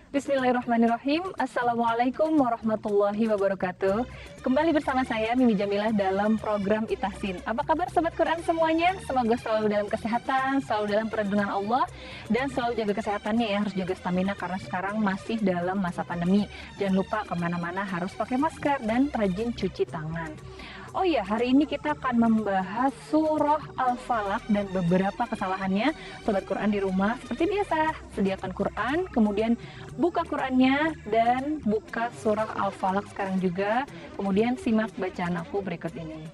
Bismillahirrahmanirrahim. Assalamualaikum warahmatullahi wabarakatuh. Kembali bersama saya Mimi Jamilah dalam program Itahsin. Apa kabar Sobat Quran semuanya? Semoga selalu dalam kesehatan, selalu dalam perlindungan Allah, dan selalu jaga kesehatannya ya. Harus jaga stamina karena sekarang masih dalam masa pandemi. Jangan lupa kemana-mana harus pakai masker dan rajin cuci tangan. Oh iya, hari ini kita akan membahas surah Al-Falaq dan beberapa kesalahannya. Sobat Quran di rumah, seperti biasa, sediakan Quran, kemudian buka Qurannya dan buka surah Al-Falaq sekarang juga. Kemudian simak bacaan aku berikut ini.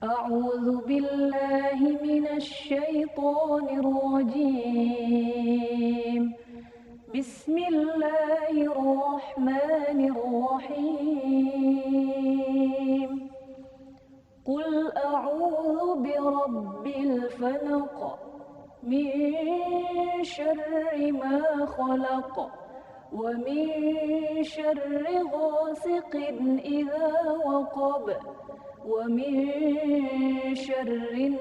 A'udzu billahi minasyaitonir rajim. Bismillahirrahmanirrahim. Qul a'udzu birabbil falaq min syarri ma khalaq wa min syarri ghasiqin idza waqab wa min syarri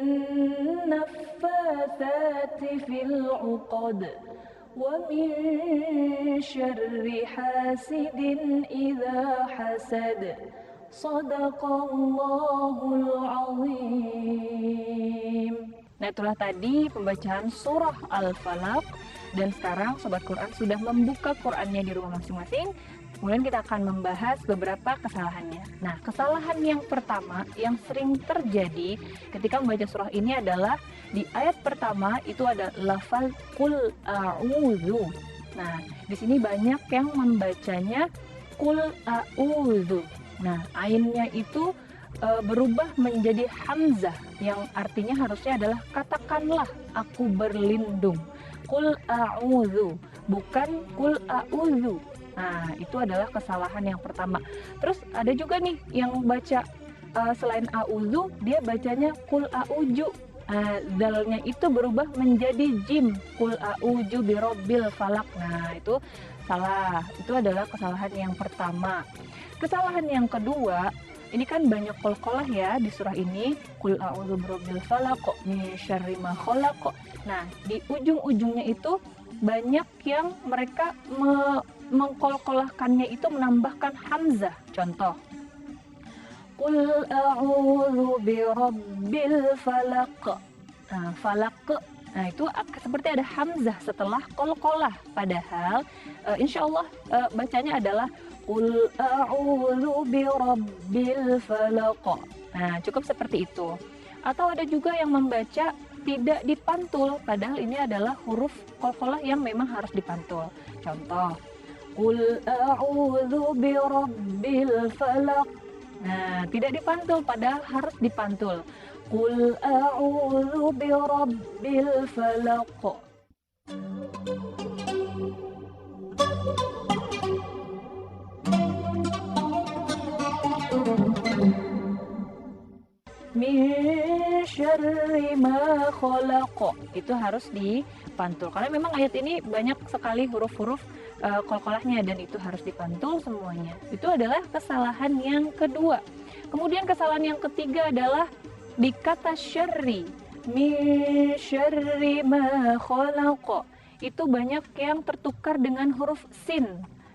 naffatsati fil 'uqad wa min syarri hasidin idza hasad. Shadaqallahul azim. Nah, itulah tadi pembacaan surah Al-Falaq. Dan sekarang Sobat Quran sudah membuka Qurannya di rumah masing-masing. Kemudian kita akan membahas beberapa kesalahannya. Nah, kesalahan yang pertama yang sering terjadi ketika membaca surah ini adalah di ayat pertama itu ada lafal qul a'udzu. Nah, di sini banyak yang membacanya qul a'udzu. Nah, ainnya itu berubah menjadi hamzah yang artinya harusnya adalah katakanlah aku berlindung. Qul a'udzu, bukan qul a'udzu. Nah, itu adalah kesalahan yang pertama. Terus ada juga nih yang baca selain a'udzu, dia bacanya qul a'udzu. Zalnya itu berubah menjadi jim. Qul a'udzu birabbil falaq. Nah, itu salah. Itu adalah kesalahan yang pertama. Kesalahan yang kedua, ini kan banyak qalqalah ya di surah ini. Qul a'udzu birabbil falaq min syarri ma khalaq. Nah, di ujung-ujungnya itu banyak yang mereka mengqalqalahkannya itu menambahkan hamzah. Contoh, Qul a'udzu birabbil falaq. Nah, falaq. Nah, itu seperti ada hamzah setelah qalqalah. Padahal insyaallah bacanya adalah Qul a'udzu birabbil falaq. Nah, cukup seperti itu. Atau ada juga yang membaca tidak dipantul, padahal ini adalah huruf qalqalah yang memang harus dipantul. Contoh, Qul a'udzu birabbil falaq. Nah, tidak dipantul padahal harus dipantul. Qul a'udzu birabbil falaq. Min syarri ma khalaq. Itu harus dipantul karena memang ayat ini banyak sekali huruf-huruf qalqalahnya dan itu harus dipantul semuanya. Itu adalah kesalahan yang kedua. Kemudian kesalahan yang ketiga adalah di kata syarri. Min syarri ma khalaq. Itu banyak yang tertukar dengan huruf sin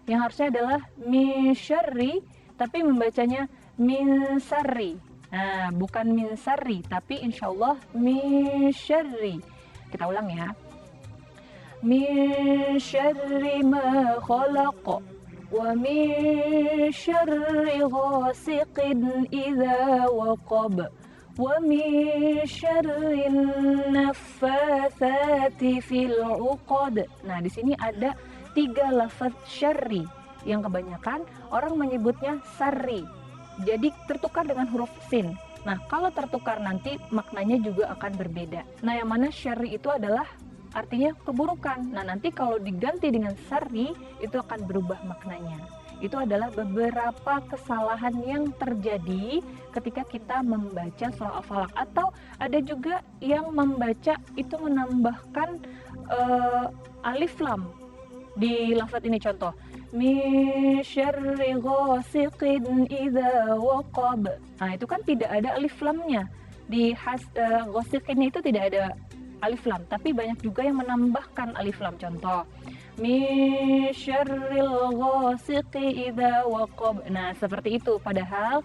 yang harusnya adalah min syarri tapi membacanya min sarri. Nah, bukan min sarri, tapi insyaallah min syarri. Kita ulang ya. Min syarri ma khalaq wa min syarri ghasiqin idza waqab wa min syarri naffatsati fil 'uqad. Nah, di sini ada 3 lafaz syarri yang kebanyakan orang menyebutnya sarri. Jadi tertukar dengan huruf sin. Nah, kalau tertukar nanti maknanya juga akan berbeda. Nah, yang mana syarri itu adalah artinya keburukan. Nah, nanti kalau diganti dengan sarri itu akan berubah maknanya. Itu adalah beberapa kesalahan yang terjadi ketika kita membaca surah Al-Falaq. Atau ada juga yang membaca itu menambahkan alif lam di lafaz ini. Contoh, min syarri ghasiqin idza waqab. Nah, itu kan tidak ada alif lamnya. Di ghasiqin itu tidak ada alif lam, tapi banyak juga yang menambahkan alif lam. Contoh, min syarril ghasiqi idza waqab. Nah, seperti itu. Padahal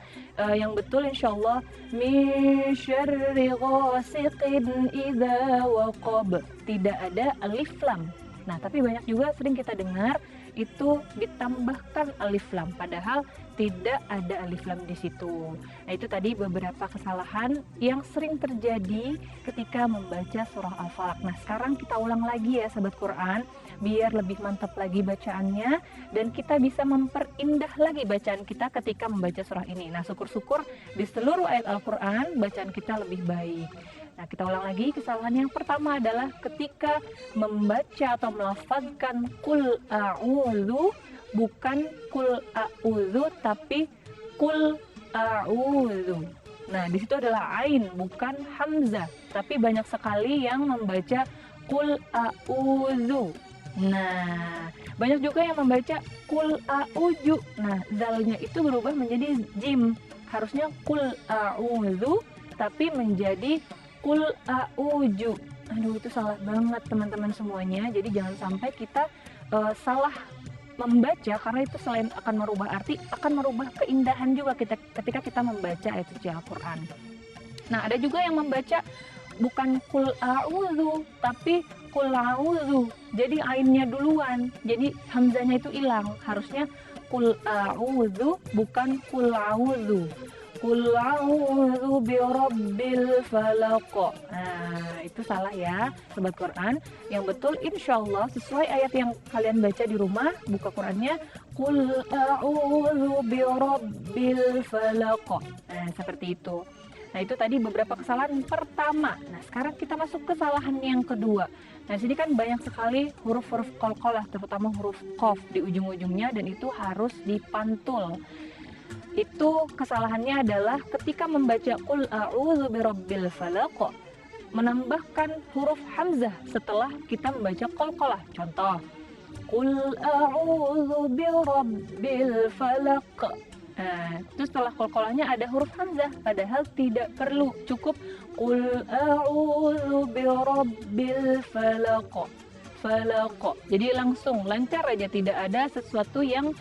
yang betul insyaallah min syarri ghasiqin idza waqab. Tidak ada alif lam. Nah, tapi banyak juga sering kita dengar itu ditambahkan alif lam, padahal tidak ada alif lam di situ. Nah, itu tadi beberapa kesalahan yang sering terjadi ketika membaca surah Al-Falaq. Nah, sekarang kita ulang lagi ya sahabat Quran, biar lebih mantap lagi bacaannya dan kita bisa memperindah lagi bacaan kita ketika membaca surah ini. Nah, syukur-syukur di seluruh ayat Al-Quran bacaan kita lebih baik. Nah, kita ulang lagi. Kesalahan yang pertama adalah ketika membaca atau melafazkan qul a'udzu, bukan qul a'udzu tapi qul a'udzu. Nah, di situ adalah ain bukan hamzah, tapi banyak sekali yang membaca qul a'udzu. Nah, banyak juga yang membaca qul a'udzu. Nah, zalnya itu berubah menjadi jim. Harusnya qul a'udzu tapi menjadi qul a'udzu. Aduh, itu salah banget teman-teman semuanya. Jadi jangan sampai kita salah membaca, karena itu selain akan merubah arti, akan merubah keindahan juga ketika kita membaca ayat suci Al-Quran. Nah, ada juga yang membaca bukan qul a'udzu tapi qul a'udzu. Jadi ainnya duluan. Jadi hamzahnya itu hilang. Harusnya qul a'udzu bukan qul a'udzu. Qul a'udzu birabbil falaq. Nah, itu salah ya, sobat Quran. Yang betul insyaallah sesuai ayat yang kalian baca di rumah, buka Qurannya qul a'udzu birabbil falaq. Nah, seperti itu. Nah, itu tadi beberapa kesalahan pertama. Nah, sekarang kita masuk ke kesalahan yang kedua. Nah, sini kan banyak sekali huruf-huruf qalqalah, terutama huruf qaf di ujung-ujungnya, dan itu harus dipantul. Itu kesalahannya adalah ketika membaca qul a'udzu birabbil falaq, menambahkan huruf hamzah setelah kita membaca qalqalah. Contoh, qul a'udzu birabbil falaq. Nah, itu setelah qalqalahnya ada huruf hamzah, padahal tidak perlu, cukup qul a'udzu birabbil falaq. Falaq. Jadi langsung lancar aja, tidak ada sesuatu yang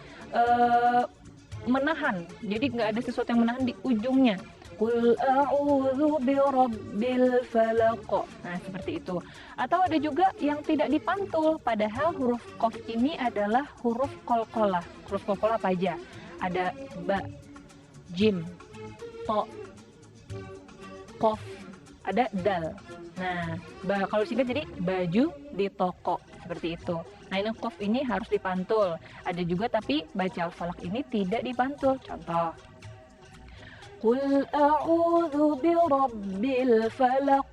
menahan. Jadi nggak ada sesuatu yang menahan di ujungnya. Qul a'udzu birabbil falaq. Nah, seperti itu. Atau ada juga yang tidak dipantul, padahal huruf qaf ini adalah huruf qalqalah. Huruf qalqalah apa aja? Ada ba, jim, to, qaf, ada dal. Nah, kalau singkat jadi baju di toko, seperti itu. Nah, ini qaf ini harus dipantul. Ada juga tapi baca Al-Falaq ini tidak dipantul. Contoh, qul a'udzu birabbil falaq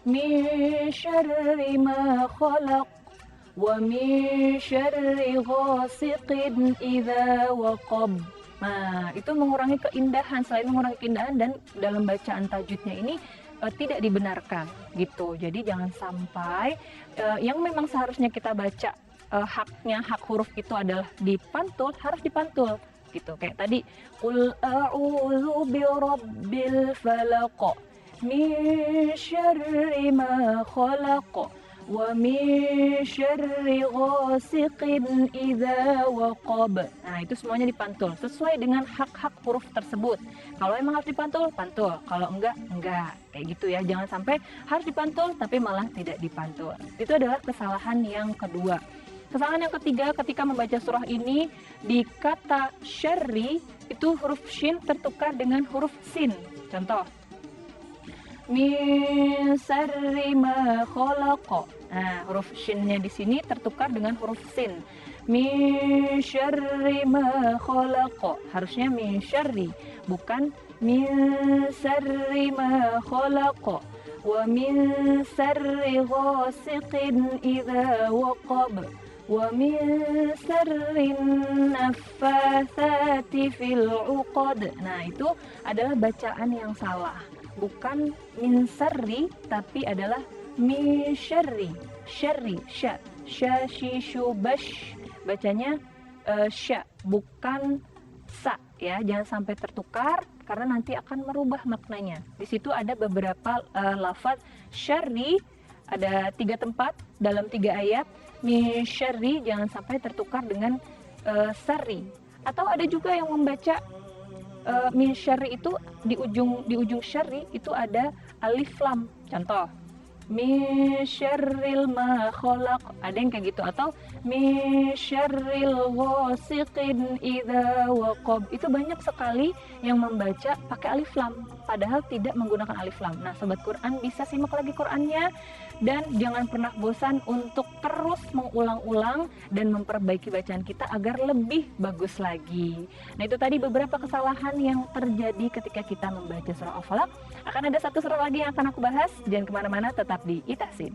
min syarri ma khalaq wa min syarri ghasiqin idza waqab. Nah, itu mengurangi keindahan. Selain mengurangi keindahan, dan dalam bacaan tajwidnya ini tidak dibenarkan gitu. Jadi jangan sampai yang memang seharusnya kita baca hak huruf itu adalah dipantul, harus dipantul gitu. Kayak tadi qul a'udzu birabbil falaq min syarri ma khalaq wa min syarri ghasiqin idza waqab. Nah, itu semuanya dipantul sesuai dengan hak-hak huruf tersebut. Kalau emang harus dipantul, pantul. Kalau enggak. Kayak gitu ya. Jangan sampai harus dipantul tapi malah tidak dipantul. Itu adalah kesalahan yang kedua. Kesalahan yang ketiga, ketika membaca surah ini, di kata syarri itu huruf shin tertukar dengan huruf sin. Contoh, min syarri ma khalaq. Nah, huruf shinnya di sini tertukar dengan huruf sin. Min syarri ma khalaq. Harusnya min syarri, bukan min syarri ma khalaq. Wa min syarri ghasiqin idza waqab. Wa min syarri naffatsati fil 'uqad. Nah, itu adalah bacaan yang salah. Bukan min syarri tapi adalah min syarri. Syarri, sya, shi, shu, bash. Bacanya sya, bukan sa ya. Jangan sampai tertukar karena nanti akan merubah maknanya. Di situ ada beberapa lafaz syarri, ada 3 tempat dalam 3 ayat. min syarri jangan sampai tertukar dengan sari. Atau ada juga yang membaca min syarri itu di ujung syarri itu ada alif lam. Contoh, min syarril ma khalaq, ada yang kayak gitu. Atau min syarril ghasiqin idza waqab, itu banyak sekali yang membaca pakai alif lam padahal tidak menggunakan alif lam. Nah, sobat Quran bisa simak lagi Qurannya dan jangan pernah bosan untuk terus mengulang-ulang dan memperbaiki bacaan kita agar lebih bagus lagi. Nah, itu tadi beberapa kesalahan yang terjadi ketika kita membaca surah Al-Falaq. Akan ada satu surah lagi yang akan aku bahas, jangan kemana-mana, tetap di Itahsin.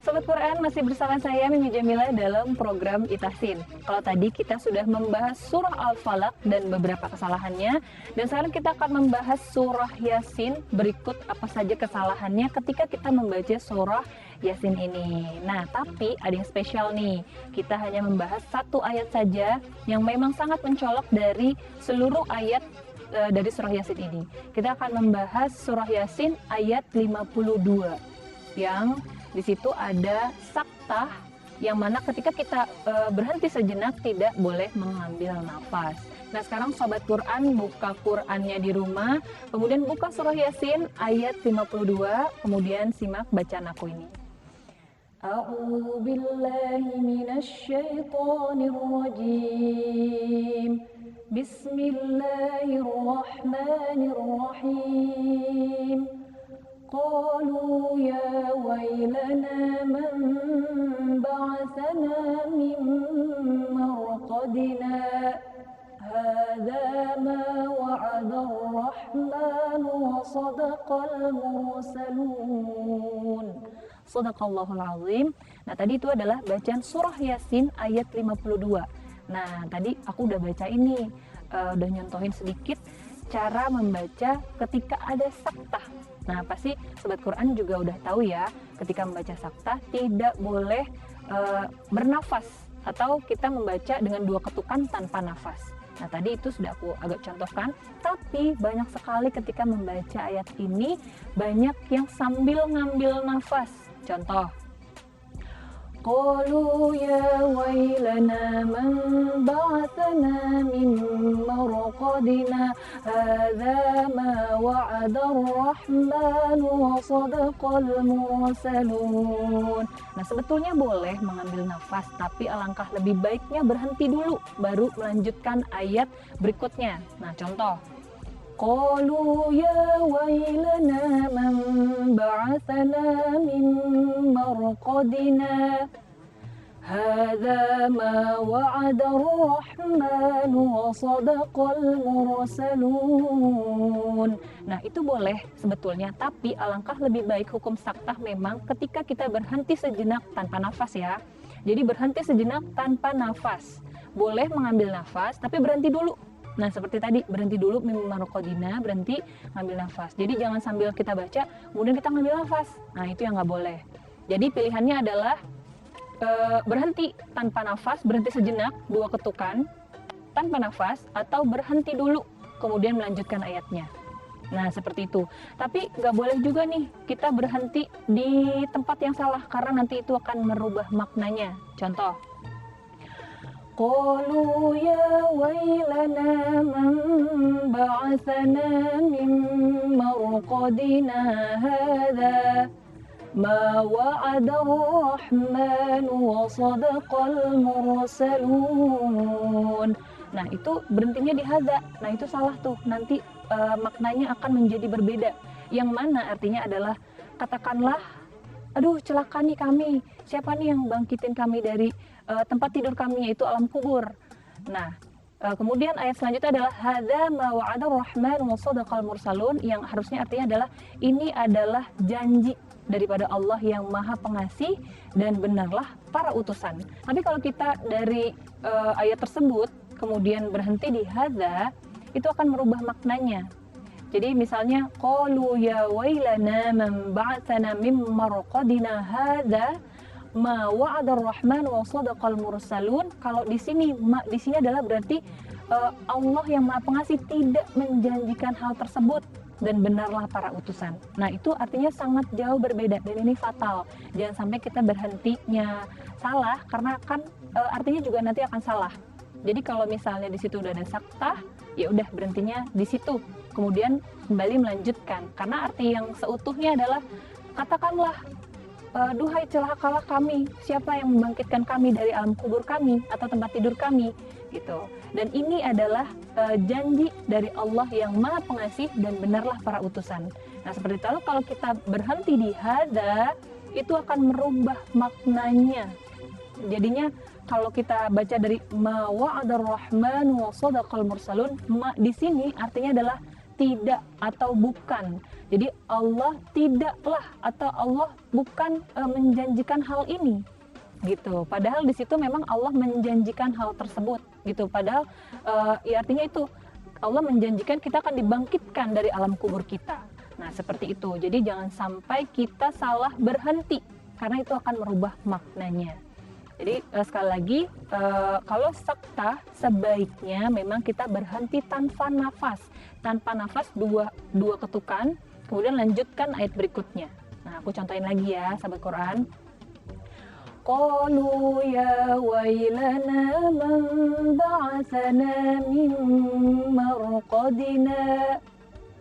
Sobat Quran, masih bersama saya Mimi Jamila dalam program Itahsin. Kalau tadi kita sudah membahas surah Al-Falaq dan beberapa kesalahannya, dan sekarang kita akan membahas surah Yasin. Berikut apa saja kesalahannya ketika kita membaca surah Yasin ini. Nah, tapi ada yang spesial nih. Kita hanya membahas satu ayat saja yang memang sangat mencolok dari seluruh ayat dari surah Yasin ini. Kita akan membahas surah Yasin ayat 52 yang di situ ada saktah yang mana ketika kita berhenti sejenak tidak boleh mengambil nafas. Nah, sekarang sobat Quran buka Qurannya di rumah, kemudian buka surah Yasin ayat 52, kemudian simak bacaan aku ini. A'udzu billahi minasy syaithanir rajim. Bismillahirrahmanirrahim. قالوا يا ويلنا من بعثنا من مرقدنا هذا ما وعد الرحمن وصدق المرسلون. Shadaqallahul azim. Nah, tadi itu adalah bacaan surah Yasin ayat 52. Nah, tadi aku udah baca ini, udah nyontohin sedikit cara membaca ketika ada saktah. Nah, pasti sobat Quran juga udah tahu ya, ketika membaca saktah tidak boleh bernafas atau kita membaca dengan dua ketukan tanpa nafas. Nah, tadi itu sudah aku agak contohkan, tapi banyak sekali ketika membaca ayat ini banyak yang sambil ngambil nafas. Contoh, قالوا يا ويلنا من بعثنا من مرقدنا هذا ما وعد الرحمن وصدق المرسلون. Nah, sebetulnya boleh mengambil nafas, tapi alangkah lebih baiknya berhenti dulu baru melanjutkan ayat berikutnya. Nah, contoh, قالوا يا ويلنا من بعثنا من مرقدنا هذا ما وعد الرحمن وصدق المرسلون. Nah, itu boleh sebetulnya, tapi alangkah lebih baik hukum saktah memang ketika kita berhenti sejenak tanpa nafas ya. Jadi berhenti sejenak tanpa nafas. Boleh mengambil nafas, tapi berhenti dulu. Nah, seperti tadi, berhenti dulu mimarqadina, berhenti ngambil nafas. Jadi jangan sambil kita baca kemudian kita ngambil nafas. Nah, itu yang nggak boleh. Jadi pilihannya adalah berhenti tanpa nafas, berhenti sejenak, dua ketukan tanpa nafas, atau berhenti dulu kemudian melanjutkan ayatnya. Nah, seperti itu. Tapi nggak boleh juga nih kita berhenti di tempat yang salah, karena nanti itu akan merubah maknanya. Contoh, قالوا يا ويلنا من بعثنا من مرقدنا هذا ما وعد الرحمن وصدق المرسلون. Nah, itu berhentinya di hadza. Nah, itu salah tuh. Nanti maknanya akan menjadi berbeda. Yang mana artinya adalah, katakanlah, aduh celaka nih kami, siapa nih yang bangkitin kami dari tempat tidur kami, yaitu alam kubur. Nah, kemudian ayat selanjutnya adalah hadza ma wa'ada ar-rahman wa sadaqal mursalun, yang harusnya artinya adalah ini adalah janji daripada Allah yang Maha Pengasih dan benarlah para utusan. Tapi kalau kita dari ayat tersebut kemudian berhenti di hadza, itu akan merubah maknanya. Jadi misalnya qalu ya wailana man ba'atsana min marqadina hadza ma wa'adar rahman wa sadaqal mursalun. Kalau di sini adalah berarti Allah yang Maha Pengasih tidak menjanjikan hal tersebut dan benarlah para utusan. Nah, itu artinya sangat jauh berbeda dan ini fatal. Jangan sampai kita berhentinya salah karena kan artinya juga nanti akan salah. Jadi kalau misalnya di situ udah ada saktah, ya udah berhentinya di situ. Kemudian kembali melanjutkan. Karena arti yang seutuhnya adalah katakanlah duhai celakalah kami, siapa yang membangkitkan kami dari alam kubur kami atau tempat tidur kami gitu. Dan ini adalah janji dari Allah yang Maha Pengasih dan benarlah para utusan. Nah, seperti itu kalau kita berhenti di hada, itu akan merubah maknanya. Jadinya kalau kita baca dari ma wa'adar rahman wa sadaqal mursalun, di sini artinya adalah tidak atau bukan. Jadi Allah tidaklah atau Allah bukan menjanjikan hal ini gitu. Padahal di situ memang Allah menjanjikan hal tersebut gitu. Padahal ya artinya itu Allah menjanjikan kita akan dibangkitkan dari alam kubur kita. Nah, seperti itu. Jadi jangan sampai kita salah berhenti karena itu akan merubah maknanya. Jadi sekali lagi kalau saktah sebaiknya memang kita berhenti tanpa nafas. Tanpa nafas dua ketukan, kemudian lanjutkan ayat berikutnya. Nah, aku contohin lagi ya, sahabat Quran. Qalu ya wailana man ba'atsana min marqadina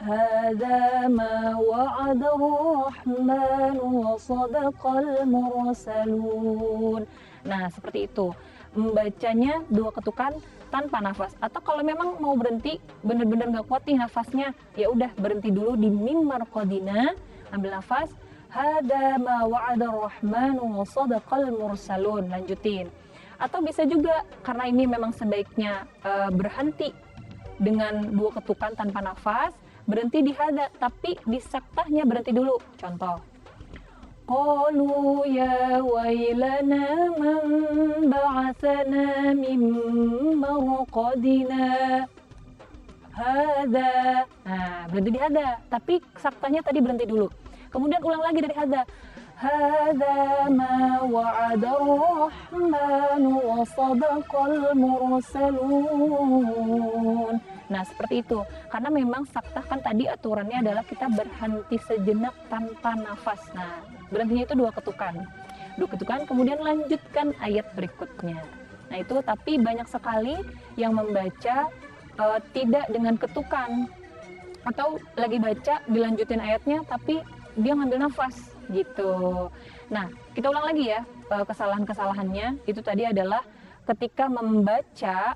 hadza ma wa'ada ar-rahman wa sadaqal mursalun. Nah, seperti itu. Membacanya dua ketukan tanpa nafas. Atau kalau memang mau berhenti, benar-benar nggak kuat nih nafasnya, ya udah berhenti dulu di mim marqadina, ambil nafas. Hada ma wa'ada ar-rahman wa sadaqal mursalun, lanjutin. Atau bisa juga karena ini memang sebaiknya berhenti dengan dua ketukan tanpa nafas, berhenti di hada, tapi di saktahnya berhenti dulu. Contoh. Qalu ya wailana man ba'atsana min marqadina hadza. Nah, berhenti di hada, tapi saktanya tadi berhenti dulu. Kemudian ulang lagi dari hada. Hadza ma wa'ada ar-rahman wa sadaqal mursalun. Nah, seperti itu. Karena memang saktah kan tadi aturannya adalah kita berhenti sejenak tanpa nafas. Nah, berhentinya itu dua ketukan. Dua ketukan, kemudian lanjutkan ayat berikutnya. Nah, itu tapi banyak sekali yang membaca tidak dengan ketukan. Atau lagi baca, dilanjutin ayatnya, tapi dia ngambil nafas, gitu. Nah, kita ulang lagi ya, kesalahan-kesalahannya. Itu tadi adalah ketika membaca,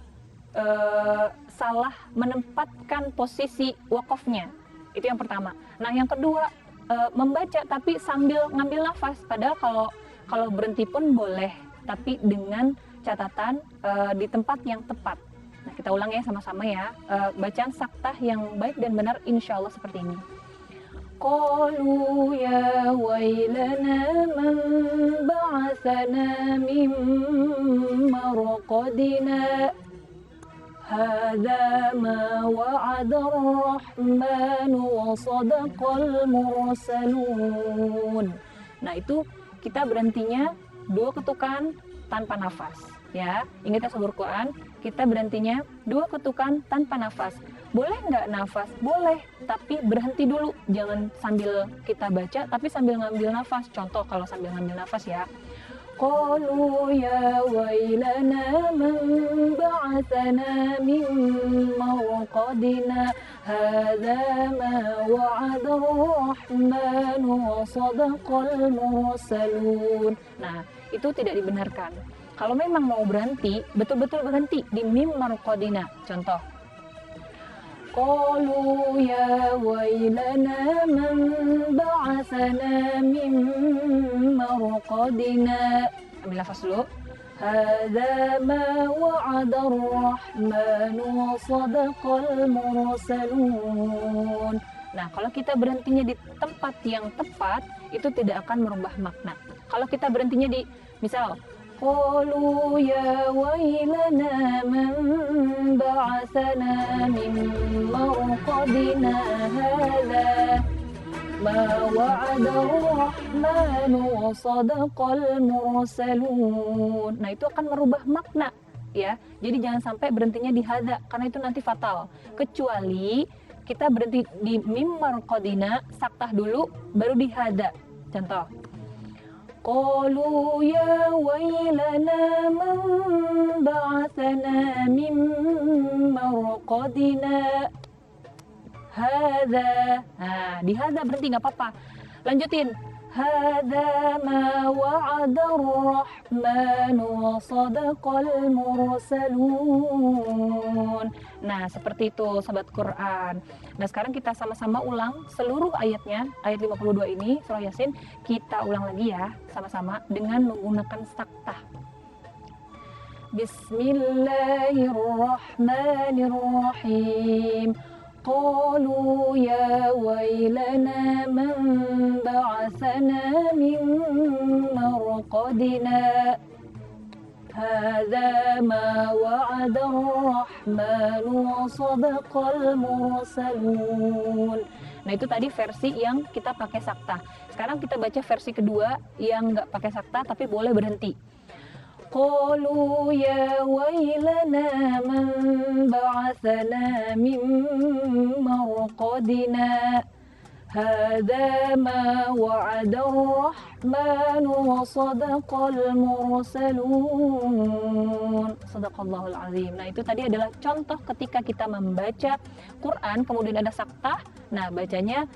salah menempatkan posisi wakofnya, itu yang pertama. Nah, yang kedua membaca tapi sambil ngambil nafas, padahal kalau berhenti pun boleh, tapi dengan catatan di tempat yang tepat. Nah, kita ulang ya sama-sama ya, bacaan saktah yang baik dan benar insya Allah seperti ini. Qalu ya wailana man ba'atsana min marqadina hadza ma wa'ada ar-rahman wa sadaqal mursalun. Nah, itu kita berhentinya dua ketukan tanpa nafas ya. Ingat ya sahabat Quran, kita berhentinya dua ketukan tanpa nafas. Boleh nggak nafas? Boleh, tapi berhenti dulu. Jangan sambil kita baca tapi sambil ngambil nafas. Contoh kalau sambil ngambil nafas ya. Qalu ya wailana man ba'atsana min marqadina hadza ma wa'ada ar-rahman wa sadaqal mursalun. Nah, itu tidak dibenarkan. Kalau memang mau berhenti, betul-betul berhenti di mim marqadina. Contoh. Qalu ya wailana man ba'atsana min marqadina. Ambil nafas dulu. Hadza ma wa'ada ar-rahman wa sadaqal mursalun. Nah, kalau kita berhentinya di tempat yang tepat, itu tidak akan merubah makna. Kalau kita berhentinya di misal قالوا يا ويلنا من بعثنا من مرقدنا هذا ما وعد الرحمن وصدق المرسلون. Nah, itu akan merubah makna ya. Jadi jangan sampai berhentinya di hadza karena itu nanti fatal. Kecuali kita berhenti di mim marqadina, saktah dulu baru di hadza. Contoh. Qalu ya wailana man ba'athana min marqadina hadza. Nah, di hadza berhenti nggak apa-apa. Lanjutin. Hadza ma wa'ada ar-rahman wa sadaqal mursalun. Nah, seperti itu sahabat Quran. Nah, sekarang kita sama-sama ulang seluruh ayatnya, ayat 52 ini surah Yasin, kita ulang lagi ya sama-sama dengan menggunakan saktah. Bismillahirrahmanirrahim. قالوا يا ويلنا من بعثنا من مرقدنا هذا ما وعد الرحمن وصدق المرسلون. Nah, itu tadi versi yang kita pakai saktah. Sekarang kita baca versi kedua yang nggak pakai saktah tapi boleh berhenti. قالوا يا ويلنا من بعثنا من مرقدنا هذا ما وعد الرحمن وصدق المرسلون. Sadaqallahul azim. Nah, itu tadi adalah contoh ketika kita membaca Quran kemudian ada saktah. Nah, bacanya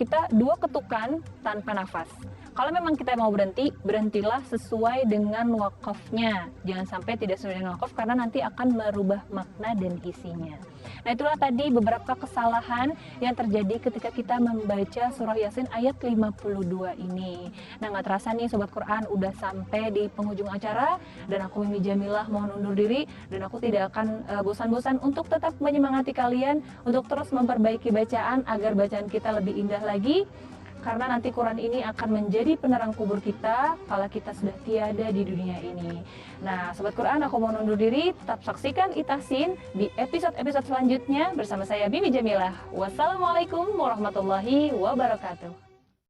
kita dua ketukan tanpa nafas. Kalau memang kita mau berhenti, berhentilah sesuai dengan wakafnya. Jangan sampai tidak sesuai dengan wakaf karena nanti akan merubah makna dan isinya. Nah, itulah tadi beberapa kesalahan yang terjadi ketika kita membaca surah Yasin ayat 52 ini. Nah, nggak terasa nih Sobat Quran udah sampai di penghujung acara dan aku Mimi Jamilah mohon undur diri dan aku tidak akan bosan-bosan untuk tetap menyemangati kalian untuk terus memperbaiki bacaan agar bacaan kita lebih indah lagi. Karena nanti Quran ini akan menjadi penerang kubur kita kalau kita sudah tiada di dunia ini. Nah, Sobat Quran, aku mau undur diri. Tetap saksikan Itasin di episode-episode selanjutnya bersama saya Bibi Jamilah. Wassalamualaikum warahmatullahi wabarakatuh.